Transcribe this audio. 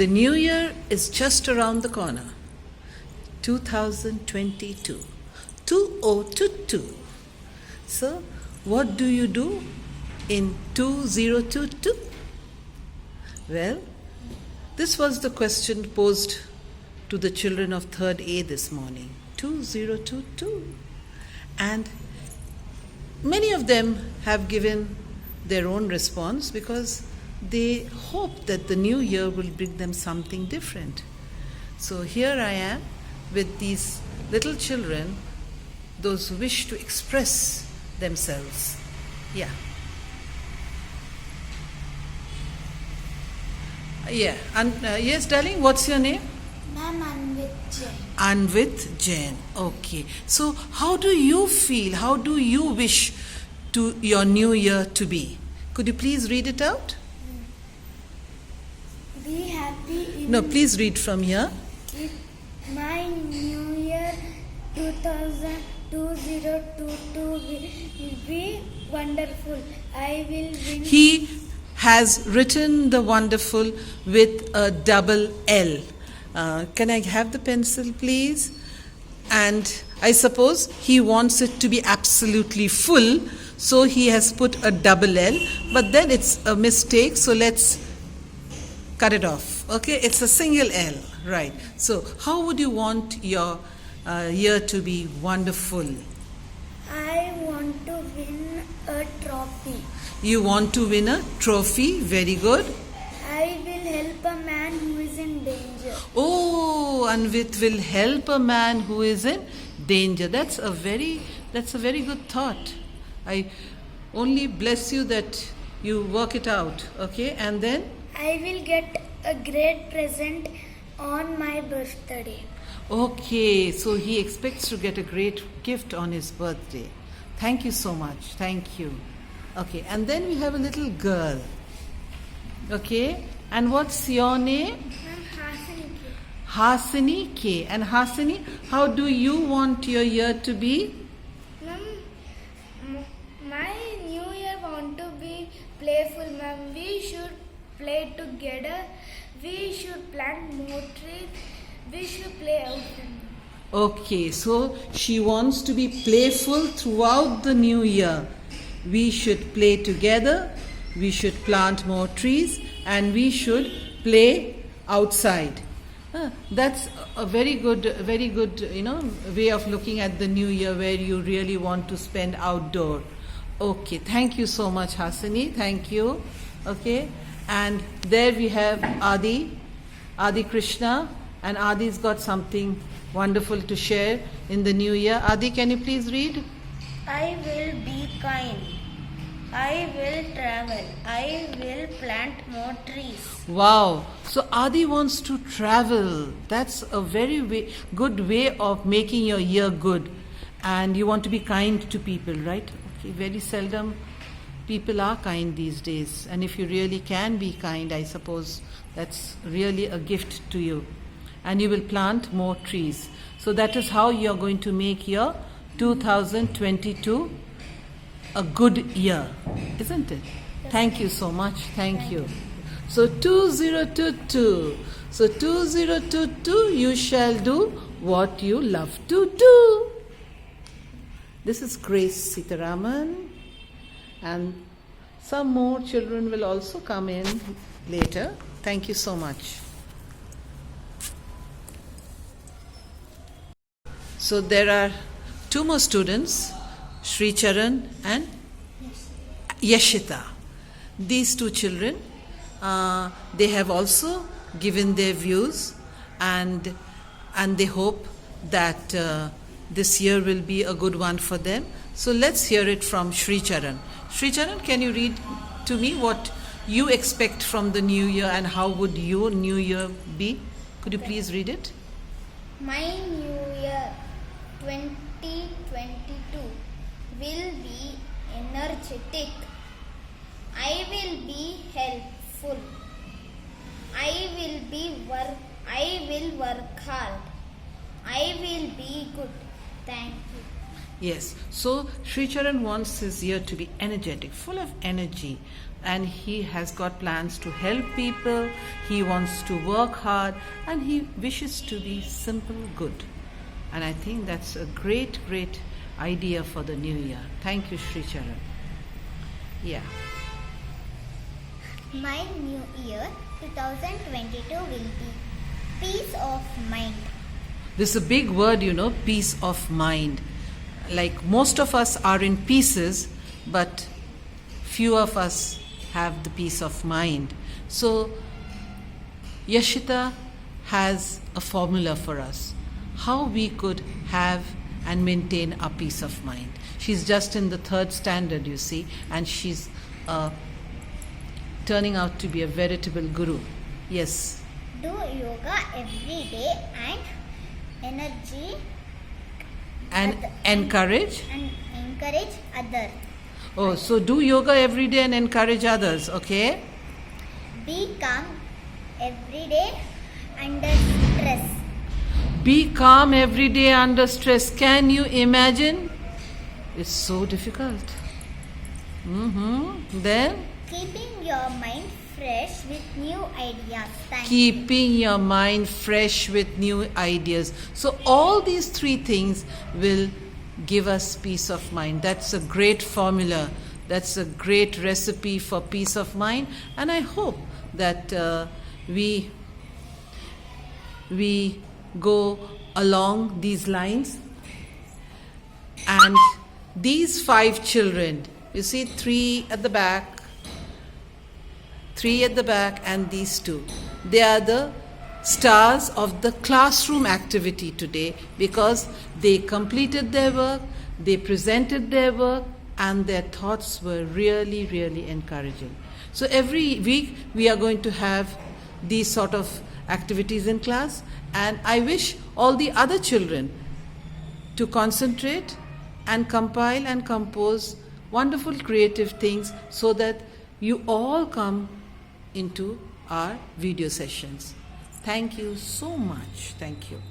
The new year is just around the corner. 2022. 2022. So, what do you do in 2022? Well, this was the question posed to the children of 3rd A this morning. 2022. And many of them have given their own response because they hope that the new year will bring them something different. So here I am with these little children, those who wish to express themselves. Yeah. Yes, darling, what's your name? Ma'am, Anvit Jain. Anvit Jain. Okay. So how do you feel? How do you wish to your new year to be? Could you please read it out? Be happy in No, please read from here. my new year 2022 will be wonderful. I will win. He has written the wonderful with a double L. Can I have the pencil, please? And I suppose he wants it to be absolutely full, so he has put a double L. But then it's a mistake, so let's cut it off. Okay, it's a single L, right? So, how would you want your year to be wonderful? I want to win a trophy. You want to win a trophy? Very good. I will help a man who is in danger. Oh, Anvit will help a man who is in danger. That's a very good thought. I only bless you that you work it out. Okay, and then I will get a great present on my birthday. okay, so he expects to get a great gift on his birthday. Thank you so much. Thank you. Okay, and then we have a little girl. Okay, and what's your name? Ma'am, Hasani. Hasini K. And Hasini, how do you want your year to be? Ma'am, my new year want to be playful, ma'am. We should play together. We should plant more trees. We should play outside. Okay, so she wants to be playful throughout the new year. We should play together, we should plant more trees, and we should play outside. That's a very good, way of looking at the new year where you really want to spend outdoor. Okay, thank you so much, Hasini. Thank you. Okay, and there we have Adi Krishna, and Adi's got something wonderful to share in the new year. Adi, can you please read? I will be kind. I will travel. I will plant more trees. Wow. So Adi wants to travel. That's a very good way of making your year good. And you want to be kind to people, right? Okay. Very seldom people are kind these days. And if you really can be kind, I suppose that's really a gift to you. And you will plant more trees. So that is how you are going to make your 2022 a good year, isn't it? Thank you so much. Thank you. So 2022. So 2022, you shall do what you love to do. This is Grace Sitaraman, and some more children will also come in later. Thank you so much. So there are two more students, Sri Charan and Yashita. These two children, they have also given their views, and they hope that this year will be a good one for them. So let's hear it from Sri Charan. Sri Charan, can you read to me what you expect from the new year and how would your new year be? Could you please read it? My new year 2022 will be energetic. I will be helpful. I will work hard. I will be good. Thank you. Yes. So Sri Charan wants his year to be energetic, full of energy. and he has got plans to help people, he wants to work hard, and he wishes to be simple good. And I think that's a great, great idea for the new year. Thank you, Sri Charan. Yeah. My new year 2022 will be peace of mind. This is a big word, peace of mind. Like most of us are in pieces, but few of us have the peace of mind. So Yashita has a formula for us how we could have and maintain our peace of mind. She's just in the 3rd standard, you see, and she's turning out to be a veritable guru. Yes. Do yoga every day And encourage. and encourage others. Oh, so do yoga every day and encourage others, okay? Be calm every day under stress. Be calm every day under stress. Can you imagine? It's so difficult. Then, Keeping your mind fresh with new ideas. Thank you. keeping your mind fresh with new ideas. So, all these 3 things will give us peace of mind. That's a great formula. That's a great recipe for peace of mind. And I hope that we go along these lines. And these 5 children, you see 3 at the back, and these 2. They are the stars of the classroom activity today because they completed their work, they presented their work, and their thoughts were really, really encouraging. So every week we are going to have these sort of activities in class, and I wish all the other children to concentrate and compile and compose wonderful creative things so that you all come into our video sessions. Thank you so much. Thank you.